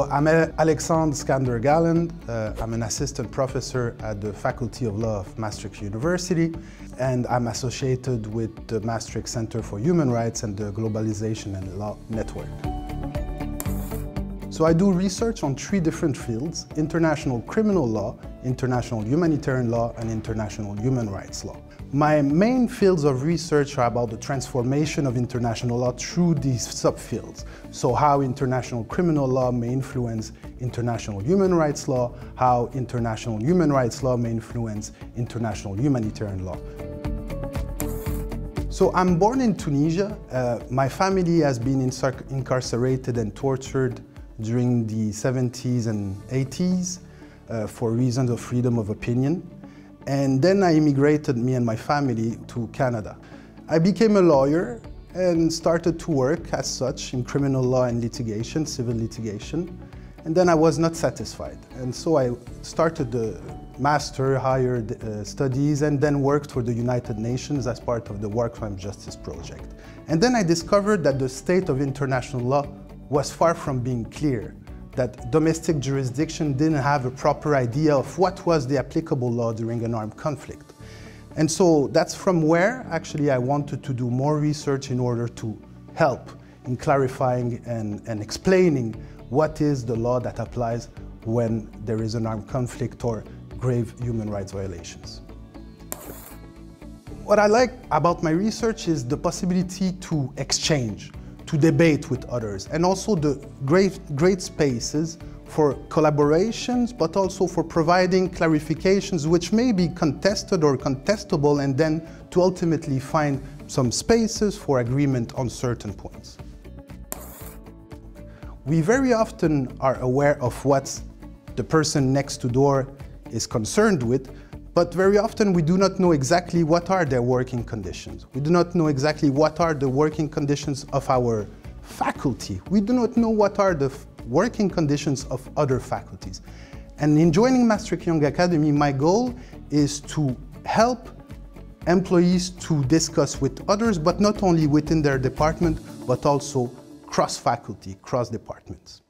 So I'm Alexander Skander Galand. I'm an assistant professor at the Faculty of Law of Maastricht University, and I'm associated with the Maastricht Center for Human Rights and Globalization and Law Network. So I do research on 3 different fields: international criminal law, international humanitarian law, and international human rights law. My main fields of research are about the transformation of international law through these subfields. So how international criminal law may influence international human rights law, how international human rights law may influence international humanitarian law. So I'm born in Tunisia. My family has been incarcerated and tortured during the 70s and 80s for reasons of freedom of opinion. And then I immigrated, me and my family, to Canada. I became a lawyer and started to work as such in criminal law and litigation, civil litigation. And then I was not satisfied. And so I started the master higher studies and then worked for the United Nations as part of the War Crime Justice Project. And then I discovered that the state of international law was far from being clear, that domestic jurisdiction didn't have a proper idea of what was the applicable law during an armed conflict. And so that's from where actually I wanted to do more research in order to help in clarifying and explaining what is the law that applies when there is an armed conflict or grave human rights violations. What I like about my research is the possibility to exchange, to debate with others, and also the great spaces for collaborations, but also for providing clarifications which may be contested or contestable, and then to ultimately find some spaces for agreement on certain points. We very often are aware of what the person next door is concerned with, but very often we do not know exactly what are their working conditions. We do not know exactly what are the working conditions of our faculty. We do not know what are the working conditions of other faculties. And in joining Maastricht Young Academy, my goal is to help employees to discuss with others, but not only within their department, but also cross-faculty, cross-departments.